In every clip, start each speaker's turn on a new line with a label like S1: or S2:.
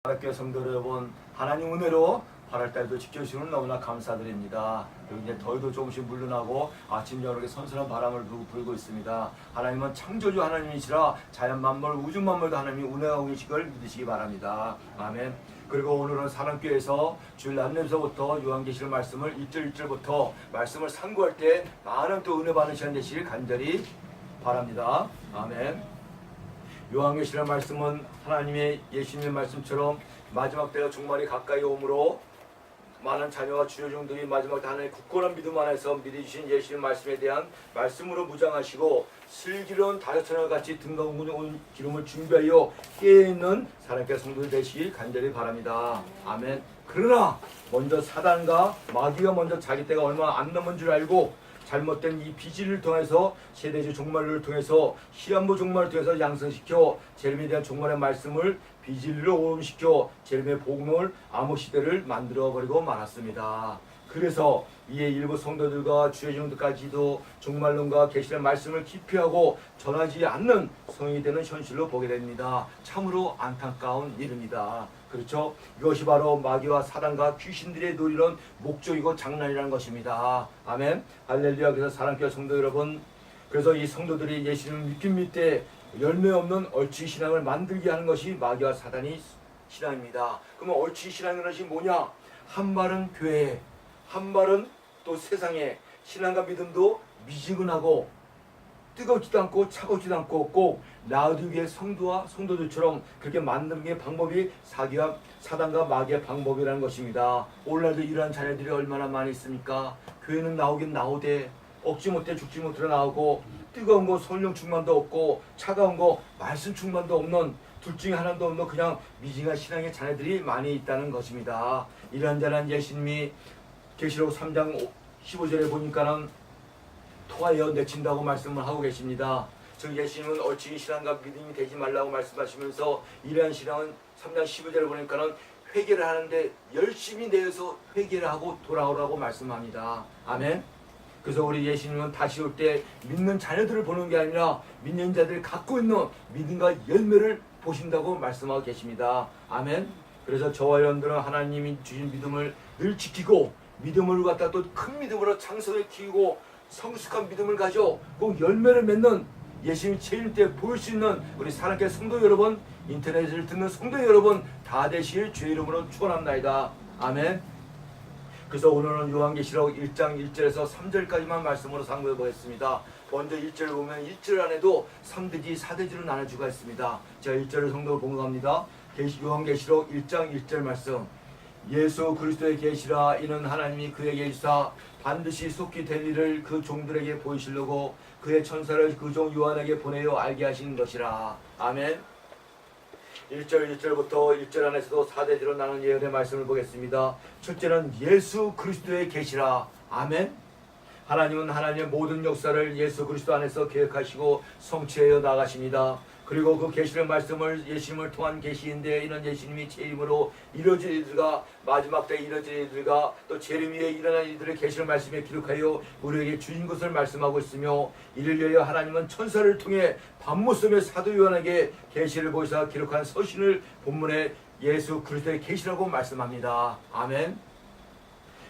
S1: 하나님께 성도 여러분, 하나님 은혜로 8월달도 지켜주시는 너무나 감사드립니다. 그리고 이제 더위도 조금씩 물러나고 아침 저녁에 선선한 바람을 불고 있습니다. 하나님은 창조주 하나님이시라 자연 만물, 우주 만물도 하나님이 운행하고 계시걸 믿으시기 바랍니다. 아멘. 그리고 오늘은 사랑교회에서 주일 안내서부터 요한계시록 말씀을 1절 말씀을 상고할 때 많은 또 은혜 받는 시간 되시길 간절히 바랍니다. 아멘. 요한계시록 말씀은 하나님의 예수님의 말씀처럼 마지막 때가 종말이 가까이 오므로 많은 자녀와 주여종들이 마지막 때 하나님의 굳건한 믿음 안에서 믿어주신 예수님의 말씀에 대한 말씀으로 무장하시고 슬기로운 다섯천을 같이 등과 온 기름을 준비하여 깨어있는 사랑의 성도들 되시길 간절히 바랍니다. 아멘. 그러나 먼저 사단과 마귀가 먼저 자기 때가 얼마나 안 남은 줄 알고 잘못된 이 비질을 통해서 세대주 종말을 통해서 시한부 종말을 통해서 양성시켜 재림에 대한 종말의 말씀을 비질로 오염시켜 재림의 복음을 암흑시대를 만들어버리고 말았습니다. 그래서 이에 일부 성도들과 주의종들까지도 종말론과 계시의 말씀을 기피하고 전하지 않는 성이 되는 현실로 보게 됩니다. 참으로 안타까운 일입니다. 그렇죠? 이것이 바로 마귀와 사단과 귀신들의 노리는 목적이고 장난이라는 것입니다. 아멘. 할렐루야. 그래서 사랑교회 성도 여러분, 그래서 이 성도들이 예수님을 믿긴 믿되 열매 없는 얼치 신앙을 만들게 하는 것이 마귀와 사단이 신앙입니다. 그러면 얼치 신앙이라는 것이 뭐냐? 한 발은 교회에, 한 발은 또 세상에, 신앙과 믿음도 미지근하고 뜨겁지도 않고 차갑지도 않고 꼭 라우디게의 성도와 성도들처럼 그렇게 만드는 게 방법이 사기와 사단과 마귀의 방법이라는 것입니다. 오늘날도 이러한 자녀들이 얼마나 많이 있습니까? 교회는 나오긴 나오되 억지 못해 죽지 못해 나오고 뜨거운 거 성령 충만도 없고 차가운 거 말씀 충만도 없는 둘 중에 하나도 없는 그냥 미진한 신앙의 자녀들이 많이 있다는 것입니다. 이런저런 예수님이 계시록 3장 15절에 보니까는 토하여 내친다고 말씀을 하고 계십니다. 즉 예수님은 얼치기 신앙과 믿음이 되지 말라고 말씀하시면서 이러한 신앙은 3장 15절을 보니까는 회개를 하는데 열심히 내어서 회개를 하고 돌아오라고 말씀합니다. 아멘. 그래서 우리 예수님은 다시 올 때 믿는 자녀들을 보는 게 아니라 믿는 자들이 갖고 있는 믿음과 열매를 보신다고 말씀하고 계십니다. 아멘. 그래서 저와 여러분들은 하나님이 주신 믿음을 늘 지키고 믿음을 갖다 또 큰 믿음으로 장성을 키우고 성숙한 믿음을 가져 꼭 열매를 맺는 예수님이 재림 때 보일 수 있는 우리 사랑하는 성도 여러분, 인터넷을 듣는 성도 여러분 다 되실 주의 이름으로 축원합니다. 아멘. 그래서 오늘은 요한계시록 1장 1절에서 3절까지만 말씀으로 상고해 보겠습니다. 먼저 1절을 보면 1절 안에도 3대지 4대지로 나눠주가 있습니다. 제가 1절을 성도로 봉독합니다. 요한계시록 1장 1절 말씀. 예수 그리스도의 계시라. 이는 하나님이 그에게 주사 반드시 속히 될 일을 그 종들에게 보이시려고 그의 천사를 그 종 요한에게 보내어 알게 하신 것이라. 아멘. 1절부터 1절 안에서도 4대지로 나눈 예언의 말씀을 보겠습니다. 첫째는 예수 그리스도의 계시라. 아멘. 하나님은 하나님의 모든 역사를 예수 그리스도 안에서 계획하시고 성취하여 나가십니다. 그리고 그 계시의 말씀을 예수님을 통한 계시인데 이는 예수님이 제 이름으로 이루어질 일들과 마지막 때 이루어질 일들과 또 재림 위에 일어날 일들을 계시의 말씀에 기록하여 우리에게 주신 것을 말씀하고 있으며 이를 위하여 하나님은 천사를 통해 밤모섬의 사도 요한에게 계시를 보이사 기록한 서신을 본문에 예수 그리스도의 계시라고 말씀합니다. 아멘.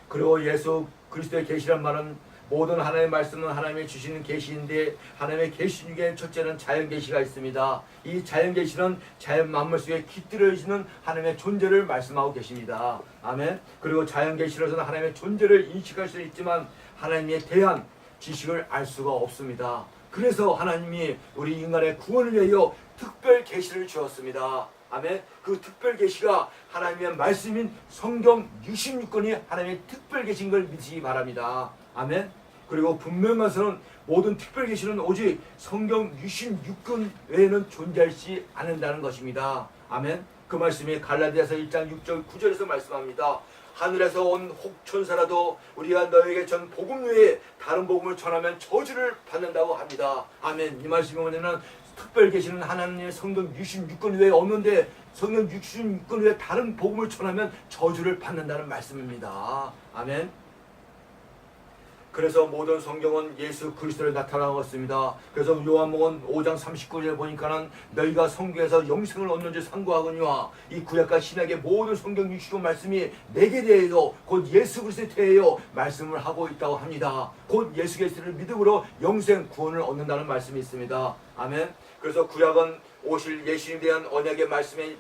S1: 그리고 예수 그리스도의 계시란 말은 모든 하나님의 말씀은 하나님이 주시는 계시인데 하나님의 계시 중에 첫째는 자연 계시가 있습니다. 이 자연 계시는 자연 만물 속에 깃들어지는 하나님의 존재를 말씀하고 계십니다. 아멘. 그리고 자연 계시로서는 하나님의 존재를 인식할 수 있지만 하나님에 대한 지식을 알 수가 없습니다. 그래서 하나님이 우리 인간의 구원을 위하여 특별 계시를 주었습니다. 아멘. 그 특별 계시가 하나님의 말씀인 성경 66권이 하나님의 특별 계시인 걸 믿으시기 바랍니다. 아멘. 그리고 분명한서는 모든 특별 계시는 오직 성경 66권 외에는 존재하지 않는다는 것입니다. 아멘. 그 말씀이 갈라디아서 1장 6절 9절에서 말씀합니다. 하늘에서 온 혹천사라도 우리가 너에게 전 복음 외에 다른 복음을 전하면 저주를 받는다고 합니다. 아멘. 이 말씀이 뭐냐면 특별 계시는 하나님의 성경 66권 외에 없는데 성경 66권 외에 다른 복음을 전하면 저주를 받는다는 말씀입니다. 아멘. 그래서 모든 성경은 예수 그리스도를 나타나고 있습니다. 그래서 요한복음 5장 39절에 보니까는 너희가 성경에서 영생을 얻는 줄 상고하거니와 이 구약과 신약의 모든 성경 65 말씀이 내게 대하여 곧 예수 그리스도에 대하여 말씀을 하고 있다고 합니다. 곧 예수 그리스도를 믿음으로 영생 구원을 얻는다는 말씀이 있습니다. 아멘. 그래서 구약은 오실 예수님에 대한 언약의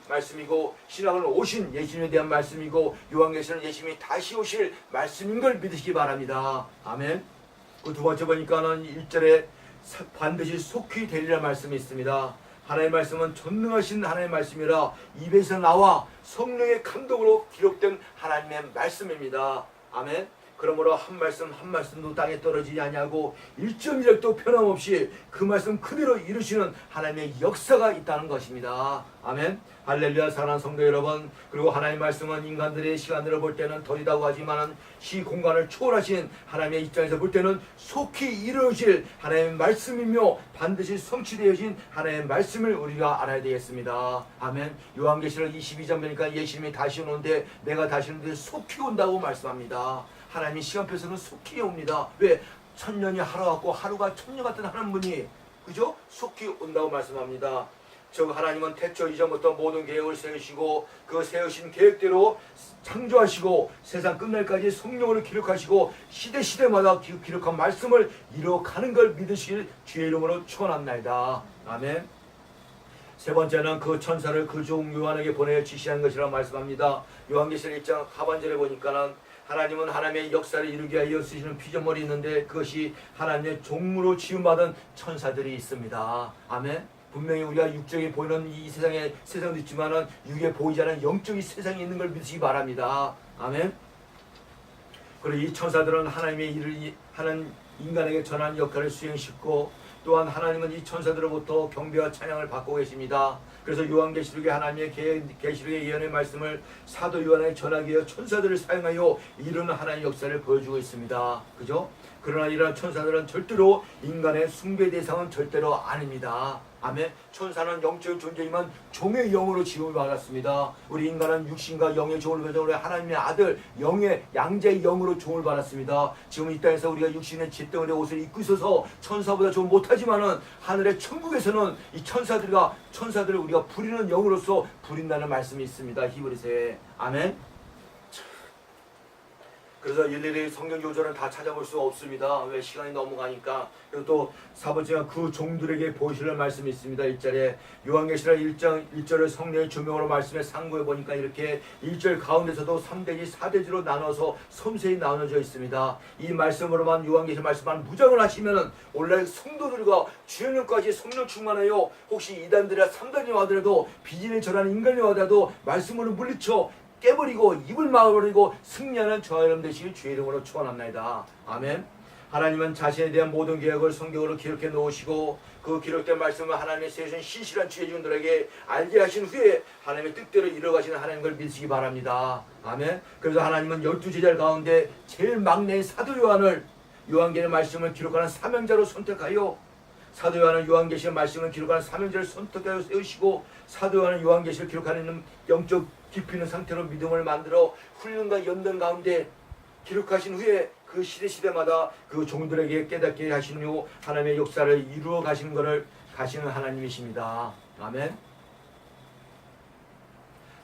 S1: 말씀이고 신약은 오신 예수님에 대한 말씀이고 요한계시는 예수님이 다시 오실 말씀인 걸 믿으시기 바랍니다. 아멘. 그 두 번째 보니까는 1절에 반드시 속히 되리라 말씀이 있습니다. 하나님의 말씀은 전능하신 하나님의 말씀이라 입에서 나와 성령의 감동으로 기록된 하나님의 말씀입니다. 아멘. 그러므로 한 말씀 한 말씀도 땅에 떨어지지 아니하고 1.1획도 변함없이 그 말씀 그대로 이루시는 하나님의 역사가 있다는 것입니다. 아멘. 할렐루야. 사랑하는 성도 여러분, 그리고 하나님의 말씀은 인간들의 시간으로 볼 때는 덜이다고 하지만 시 공간을 초월하신 하나님의 입장에서 볼 때는 속히 이루어질 하나님의 말씀이며 반드시 성취되어진 하나님의 말씀을 우리가 알아야 되겠습니다. 아멘. 요한계시록 22장 보니까 예수님이 다시 오는데 내가 다시 오는데 속히 온다고 말씀합니다. 하나님이 시간표에서는 속히 옵니다. 왜? 천년이 하루 같고 하루가 천년 같은 하나님분이 그죠? 속히 온다고 말씀합니다. 즉 하나님은 태초 이전부터 모든 계획을 세우시고 그 세우신 계획대로 창조하시고 세상 끝날까지 성령으로 기록하시고 시대마다 기록한 말씀을 이뤄가는 걸 믿으실 주의 이름으로 축원합니다. 아멘. 세 번째는 그 천사를 그 종 요한에게 보내 지시한 것이라고 말씀합니다. 요한계시록 1장 하반절에 보니까는 하나님은 하나님의 역사를 이루기 위하여 쓰시는 피조물이 있는데 그것이 하나님의 종으로 지음받은 천사들이 있습니다. 아멘. 분명히 우리가 육적이 보이는 이 세상도 있지만은 육에 보이지 않는 영적인 세상이 있는 걸 믿으시기 바랍니다. 아멘. 그리고 이 천사들은 하나님의 일을 하는 인간에게 전하는 역할을 수행시키고 또한 하나님은 이 천사들로부터 경배와 찬양을 받고 계십니다. 그래서 요한계시록에 하나님의 계시록의 예언의 말씀을 사도 요한에게 전하기 위해 천사들을 사용하여 이루는 하나님의 역사를 보여주고 있습니다. 그죠? 그러나 이러한 천사들은 절대로 인간의 숭배 대상은 절대로 아닙니다. 아멘. 천사는 영적인 존재이면 종의 영으로 지음을 받았습니다. 우리 인간은 육신과 영의 종을 받아 우리 하나님의 아들 영의 양자의 영으로 종을 받았습니다. 지금 이 땅에서 우리가 육신의 잿덩어리 옷을 입고 있어서 천사보다 좀 못하지만은 하늘의 천국에서는 이 천사들을 우리가 부리는 영으로서 부린다는 말씀이 있습니다. 히브리서에. 아멘. 그래서 일일이 성경 요절은 다 찾아볼 수 없습니다. 왜? 시간이 넘어가니까. 그리고 또 4번째가 그 종들에게 보시는 말씀이 있습니다. 1절에 요한계시록 1장 1절을 성령의 조명으로 말씀에 상고해 보니까 이렇게 1절 가운데서도 3대지 4대지로 나눠서 섬세히 나눠져 있습니다. 이 말씀으로만 요한계시록 말씀만 무장을 하시면은 원래 성도들과 주연령까지 성령 충만하여 혹시 이단들이나 3단이 와더라도 비진에 절하는 인간이 와더라도 말씀으로 물리쳐 깨버리고 입을 막아버리고 승리하는 저와 여러분 되시길 주의 이름으로 축원합니다. 아멘. 하나님은 자신에 대한 모든 계획을 성경으로 기록해 놓으시고 그 기록된 말씀을 하나님의 세우신 신실한 주의 종들에게 알게 하신 후에 하나님의 뜻대로 이뤄가시는 하나님 걸 믿으시기 바랍니다. 아멘. 그래서 하나님은 12제자 가운데 제일 막내인 사도 요한을 요한계시의 말씀을 기록하는 사명자로 선택하여 사도 요한은 요한계시의 말씀을 기록하는 사명자를 선택하여 세우시고 사도 요한은 요한계시를 기록하는 영적 깊이 있는 상태로 믿음을 만들어 훈련과 연단 가운데 기록하신 후에 그 시대마다 그 종들에게 깨닫게 하시는 하나님의 역사를 이루어 가시는 것을 가시는 하나님이십니다. 아멘.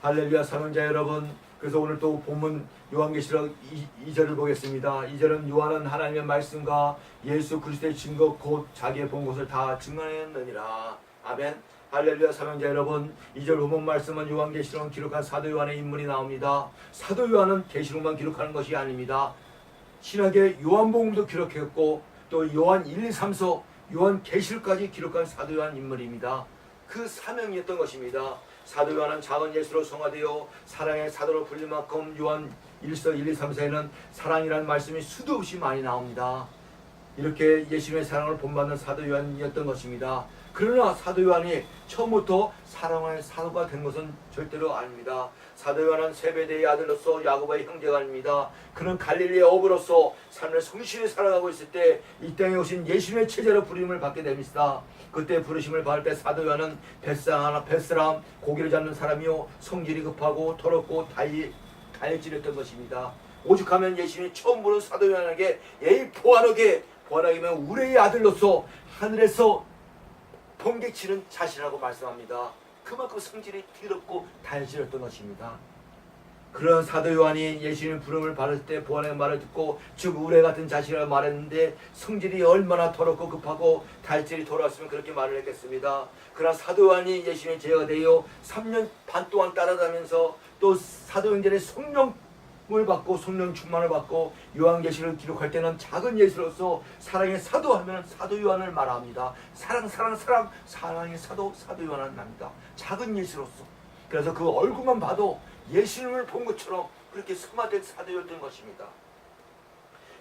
S1: 할렐루야. 사명자 여러분, 그래서 오늘 또 본문 요한계시록 2절을 보겠습니다. 2절은 요한은 하나님의 말씀과 예수 그리스도의 증거 곧 자기의 본 것을 다 증언했느니라. 아멘. 할렐루야. 사명자 여러분, 2절 본문 말씀은 요한계시록을 기록한 사도 요한의 인물이 나옵니다. 사도 요한은 계시록만 기록하는 것이 아닙니다. 신약의 요한복음도 기록했고 또 요한 1, 2, 3서 요한계시록까지 기록한 사도 요한 인물입니다. 그 사명이었던 것입니다. 사도 요한은 작은 예수로 성화되어 사랑의 사도로 불릴 만큼 요한 1서 1, 2, 3서에는 사랑이라는 말씀이 수도 없이 많이 나옵니다. 이렇게 예수님의 사랑을 본받는 사도 요한이었던 것입니다. 그러나 사도 요한이 처음부터 사랑의 사도가 된 것은 절대로 아닙니다. 사도 요한은 세베대의 아들로서 야고보의 형제가 아닙니다. 그는 갈릴리의 어부로서 삶을 성실히 살아가고 있을 때 이 땅에 오신 예수님의 체제로 부름을 받게 됩니다. 그때 부르심을 받을 때 사도 요한은 뱃사람 고기를 잡는 사람이요 성질이 급하고 더럽고 다혈질했던 것입니다. 오죽하면 예수님이 처음 보는 사도 요한에게 에이 보아너게면 우레의 아들로서 하늘에서 번개치는 자신이라고 말씀합니다. 그만큼 성질이 더럽고 단실했던 것입니다. 그런 사도 요한이 예수님 부름을 받을 때 보아의 말을 듣고 즉 우레 같은 자신이라고 말했는데 성질이 얼마나 더럽고 급하고 달질이 돌아왔으면 그렇게 말을 했겠습니다. 그러나 사도 요한이 예수님의 제자가 되어 3년 반 동안 따라다니면서 또 사도행전의 성령을 받고 성령 충만을 받고 요한계시를 기록할 때는 작은 예수로서 사랑의 사도 하면 사도 요한을 말합니다. 사랑의 사도 요한을 말합니다. 작은 예수로서. 그래서 그 얼굴만 봐도 예수님을 본 것처럼 그렇게 성화된 사도였던 것입니다.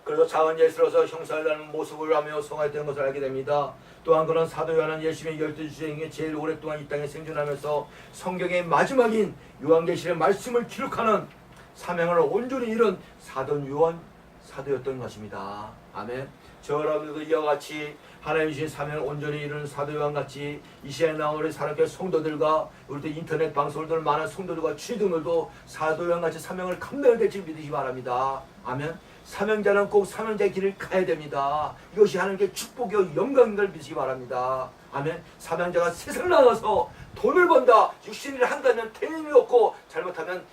S1: 그래서 작은 예수로서 형상을 하는 모습을 하며 성화했던 것을 알게 됩니다. 또한 그런 사도 요한은 예수님의 12 주제 중에 제일 오랫동안 이 땅에 생존하면서 성경의 마지막인 요한계시의 말씀을 기록하는 사명을 온전히 이룬 사도였던 것입니다. 아멘. 저 여러분들도 이와 같이 하나님 주신 사명을 온전히 이루는 사도 요한같이 이 시간에 나온 우리 사랑교회 성도들과 우리 또 인터넷 방송들 많은 성도들과 취등들도 사도 요한같이 사명을 감당할 될 줄 믿으시기 바랍니다. 아멘. 사명자는 꼭 사명자의 길을 가야 됩니다. 이것이 하나님께 축복이요 영광인 걸 믿으시기 바랍니다. 아멘. 사명자가 세상 나가서 돈을 번다 육신일을 한다면 대인이 없고 잘못하면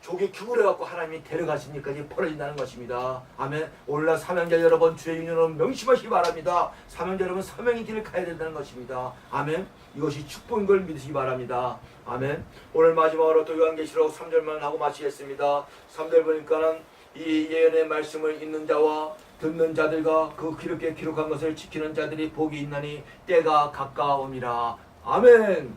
S1: 조개 규굴해갖고 하나님이 데려가시니까지 벌어진다는 것입니다. 아멘. 오늘날 사명자 여러분 주의 인연으로 명심하시기 바랍니다. 사명자 여러분 사명의 길을 가야 된다는 것입니다. 아멘. 이것이 축복인 걸 믿으시기 바랍니다. 아멘. 오늘 마지막으로 또 요한계시록 3절만 하고 마치겠습니다. 3절 보니까는 이 예언의 말씀을 읽는 자와 듣는 자들과 그 기록에 기록한 것을 지키는 자들이 복이 있나니 때가 가까움이라. 아멘.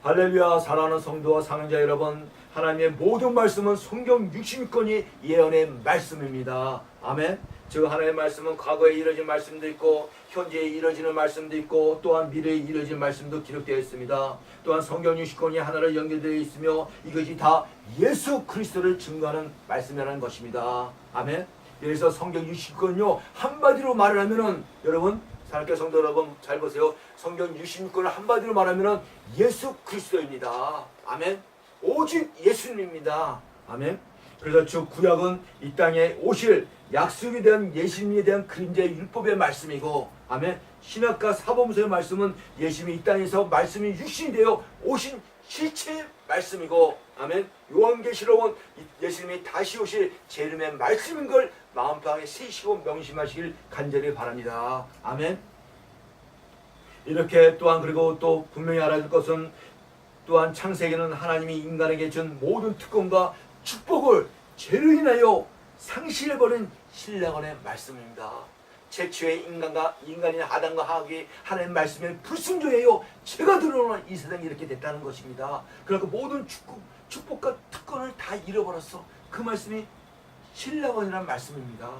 S1: 할렐루야. 사랑하는 성도와 사명자 여러분, 하나님의 모든 말씀은 성경 66권이 예언의 말씀입니다. 아멘. 즉 하나님의 말씀은 과거에 이루어진 말씀도 있고 현재에 이루어지는 말씀도 있고 또한 미래에 이루어질 말씀도 기록되어 있습니다. 또한 성경 60권이 하나로 연결되어 있으며 이것이 다 예수 그리스도를 증거하는 말씀이라는 것입니다. 아멘. 그래서 성경 60권요 한마디로 말을 하면은 여러분 사랑하는 성도 여러분 잘 보세요. 성경 66권을 한마디로 말하면은 예수 그리스도입니다. 아멘. 오직 예수님입니다. 아멘. 그래서 즉 구약은 이 땅에 오실 약속에 대한 예수님에 대한 그림자의 율법의 말씀이고, 아멘. 신약과 사복음서의 말씀은 예수님이 이 땅에서 말씀이 육신이 되어 오신 실체의 말씀이고, 아멘. 요한계시록은 예수님이 다시 오실 재림의 말씀인 걸 마음방에 새시고 명심하시길 간절히 바랍니다. 아멘. 이렇게 또한 그리고 또 분명히 알아야 될 것은 또한 창세기는 하나님이 인간에게 준 모든 특권과 축복을 죄로 인하여 상실해버린 신령원의 말씀입니다. 최초의 인간인 아담과 하악이 하나님의 말씀에 불순종하여 죄가 들어오는 이 세상이 이렇게 됐다는 것입니다. 그러니까 모든 축복과 특권을 다 잃어버렸어. 그 말씀이 신령원이라는 말씀입니다.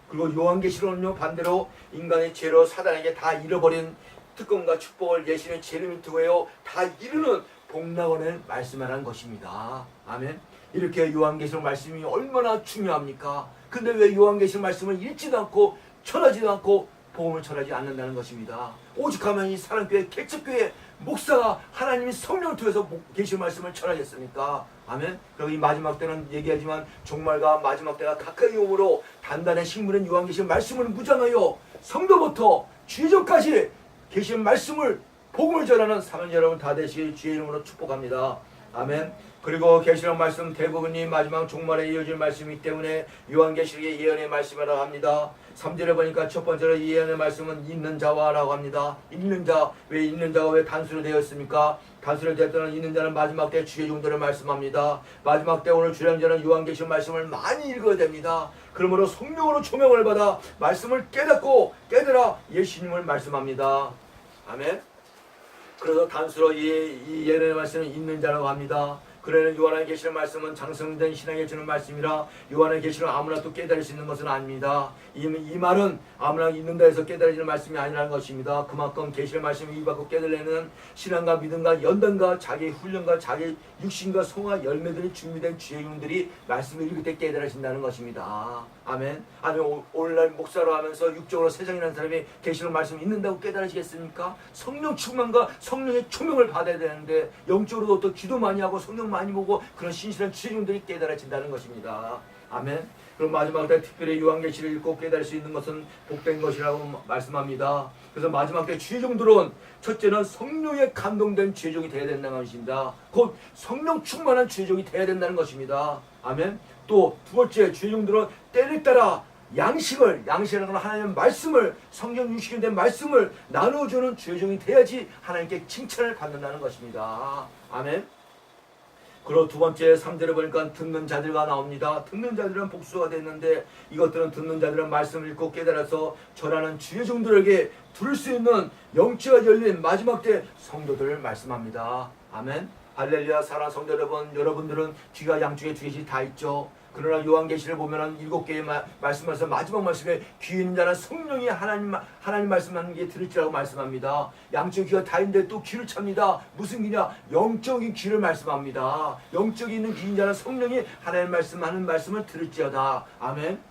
S1: 그리고 요한계시록은요 반대로 인간의 죄로 사단에게 다 잃어버린 특권과 축복을 예수님의 재림을 두고요 다 이루는 복락원을 말씀하라는 것입니다. 아멘. 이렇게 요한계시록 말씀이 얼마나 중요합니까? 근데 왜 요한계시록 말씀을 읽지도 않고 전하지도 않고 복음을 전하지 않는다는 것입니다. 오죽하면 이 사랑교회 개척교회 목사가 하나님이 성령을 통해서 계시록 말씀을 전하겠습니까? 아멘. 그리고 이 마지막 때는 얘기하지만 종말과 마지막 때가 가까이 오므로 단단한 식물인 요한계시록 말씀을 무장하여 성도부터 주의전까지 계시록 말씀을 복음을 전하는 사명자 여러분 다 되시길 주의 이름으로 축복합니다. 아멘. 그리고 계시록 말씀 대부분이 마지막 종말에 이어질 말씀이기 때문에 요한계시록의 예언의 말씀이라고 합니다. 3절에 보니까 첫 번째로 이 예언의 말씀은 있는 자와라고 합니다. 있는 자, 왜 있는 자가 왜 단수로 되어 있습니까? 단수로 되었다는 있는 자는 마지막 때 주의 종들을 말씀합니다. 마지막 때 오늘 주량자는 요한계시록 말씀을 많이 읽어야 됩니다. 그러므로 성령으로 조명을 받아 말씀을 깨달아 예수님을 말씀합니다. 아멘. 그래서 단수로 이 예언의 말씀은 있는 자라고 합니다. 그러나 요한의 계시록 말씀은 장성된 신앙에 주는 말씀이라 요한의 계시록 아무나 또 깨달을 수 있는 것은 아닙니다. 이 말은 아무나 있는다 해서 깨달아지는 말씀이 아니라는 것입니다. 그만큼 계시록 말씀을 이해받고 깨달으려는 신앙과 믿음과 연단과 자기 훈련과 자기 육신과 성화 열매들이 준비된 주의 종들이 말씀을 읽을 때 깨달아진다는 것입니다. 아멘. 아멘. 오늘날 목사로 하면서 육적으로 세상이라는 사람이 계시록 말씀을 읽는다고 깨달아지겠습니까? 성령 충만과 성령의 초명을 받아야 되는데 영적으로도 또 기도 많이 하고 성령 성경 많이 보고 그런 신실한 주의종들이 깨달아진다는 것입니다. 아멘. 그럼 마지막 때 특별히 요한계시를 읽고 깨달을 수 있는 것은 복된 것이라고 말씀합니다. 그래서 마지막 때 주의종들은 첫째는 성령에 감동된 주의종이 되어야 된다는 것입니다. 곧 성령 충만한 주의종이 되어야 된다는 것입니다. 아멘. 또 두 번째, 주의종들은 때를 따라 양식이라는 하나님의 말씀을, 성경 육식이 된 말씀을 나누어주는 주의종이 돼야지 하나님께 칭찬을 받는다는 것입니다. 아멘. 그리고 두 번째 3절에 보니까 듣는 자들과 나옵니다. 듣는 자들은 복수가 됐는데 이것들은 듣는 자들은 말씀을 읽고 깨달아서 전하는 주의 종들에게 들을 수 있는 영치가 열린 마지막 때 성도들을 말씀합니다. 아멘. 할렐루야. 사랑하는 성도 여러분, 여러분들은 귀가 양쪽에 두 개씩 다 있죠. 그러나 요한계시를 보면은 7개의 말씀에서 마지막 말씀에 귀 있는 자는 성령이 하나님 말씀하는 게 들을지라고 말씀합니다. 양쪽 귀가 다 있는데 또 귀를 찹니다. 무슨 귀냐? 영적인 귀를 말씀합니다. 영적이 있는 귀인 자는 성령이 하나님 말씀하는 말씀을 들을지어다. 아멘.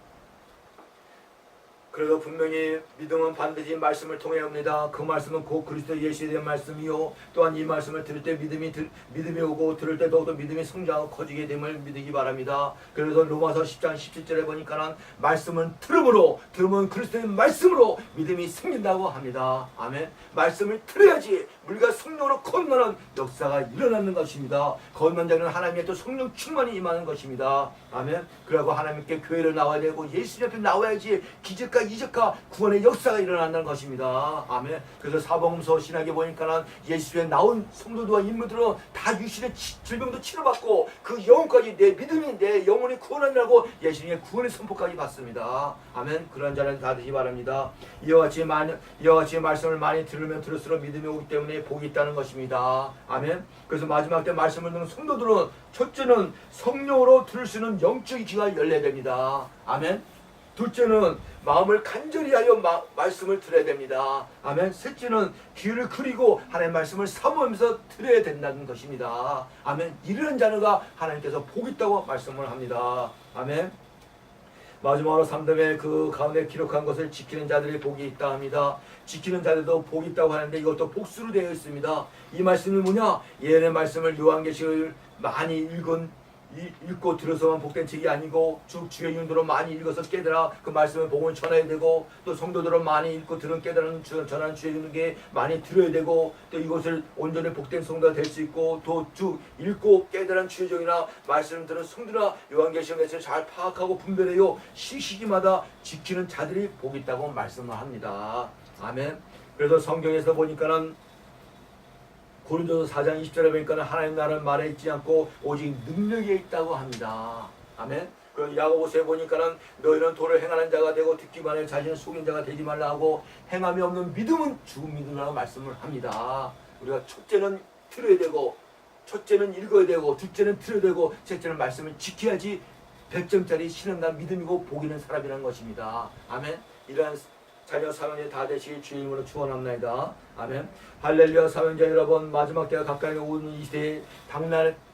S1: 그래서 분명히 믿음은 반드시 말씀을 통해 옵니다. 그 말씀은 곧 그리스도 예수에 대한 말씀이요, 또한 이 말씀을 들을 때 믿음이 오고 들을 때 더욱더 믿음이 성장하고 커지게 됨을 믿으기 바랍니다. 그래서 로마서 10장 17절에 보니까는 말씀은 들으면 그리스도의 말씀으로 믿음이 생긴다고 합니다. 아멘. 말씀을 들어야지 우리가 성령으로 건너는 역사가 일어나는 것입니다. 건넌 자는 하나님의 또 성령 충만이 임하는 것입니다. 아멘. 그리고 하나님께 교회를 나와야 되고 예수 옆에 나와야지 기적과 이적과 구원의 역사가 일어난다는 것입니다. 아멘. 그래서 사복음서 신학에 보니까는 예수에 나온 성도들과 인물들은 다 유실의 질병도 치료받고 그 영혼까지 내 믿음이 내 영혼이 구원한다고 예수님의 구원의 선포까지 받습니다. 아멘. 그런 자는 다 되시 바랍니다. 이와 같이 말씀을 많이 들으면 들을수록 믿음이 오기 때문에 복이 있다는 것입니다. 아멘. 그래서 마지막 때 말씀을 듣는 성도들은 첫째는 성령으로 들을 수 있는 영적인 귀가 열려야 됩니다. 아멘. 둘째는 마음을 간절히 하여 말씀을 들어야 됩니다. 아멘. 셋째는 귀를 그리고 하나님의 말씀을 사모하면서 들어야 된다는 것입니다. 아멘. 이런 자녀가 하나님께서 복 있다고 말씀을 합니다. 아멘. 마지막으로 3점에 그 가운데 기록한 것을 지키는 자들이 복이 있다 합니다. 지키는 자들도 복이 있다고 하는데 이것도 복수로 되어 있습니다. 이 말씀이 뭐냐? 예언의 말씀을 요한계시를 많이 읽고 들어서만 복된 책이 아니고 주의 용도로 많이 읽어서 깨달아 그 말씀을 복음을 전해야 되고, 또 성도들은 많이 읽고 들은 깨달은 전하는 주의 용도에 많이 들어야 되고, 또 이것을 온전히 복된 성도가 될 수 있고, 또 읽고 깨달은 주의 종이나 말씀을 들은 성도나 요한계시를 잘 파악하고 분별해요 시기마다 지키는 자들이 복이 있다고 말씀을 합니다. 아멘. 그래서 성경에서 보니까는 고린도서 4장 20절에 보니까 하나님 나라는 말에 있지 않고 오직 능력에 있다고 합니다. 아멘. 그리고 야고보서에 보니까는 너희는 도를 행하는 자가 되고 듣기만 해 자신을 속인 자가 되지 말라 하고 행함이 없는 믿음은 죽은 믿음이라고 말씀을 합니다. 우리가 첫째는 들어야 되고, 첫째는 읽어야 되고, 둘째는 들어야 되고, 셋째는 말씀을 지켜야지 100점짜리 신앙과 믿음이고 복 있는 사람이라는 것입니다. 아멘. 이러한 자녀 사명이 다 되시길 주의 이름으로 축원합니다. 아멘. 할렐루야. 사명자 여러분, 마지막 때가 가까이 오는 이 시대에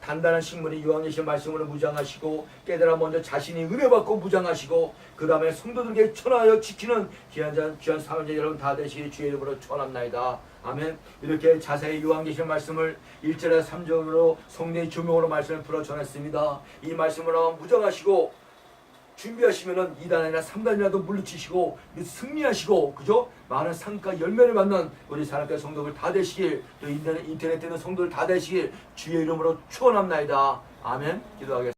S1: 단단한 식물이 요한계시 말씀으로 무장하시고 깨달아 먼저 자신이 은혜 받고 무장하시고 그 다음에 성도들에게 전하여 지키는 귀한 사명자 여러분 다 되시길 주의 이름으로 축원합니다. 아멘. 이렇게 자세히 요한계시 말씀을 1절에서 3절로 성령의 조명으로 말씀을 풀어 전했습니다. 이 말씀으로 무장하시고 준비하시면은 2단 아니라 3단이라도 물리치시고 승리하시고, 그죠? 많은 상과 열매를 받는 우리 사랑과 성도들 다 되시길, 또 인터넷 되는 성도들 다 되시길 주의 이름으로 축원합니다. 아멘. 기도하겠습니다.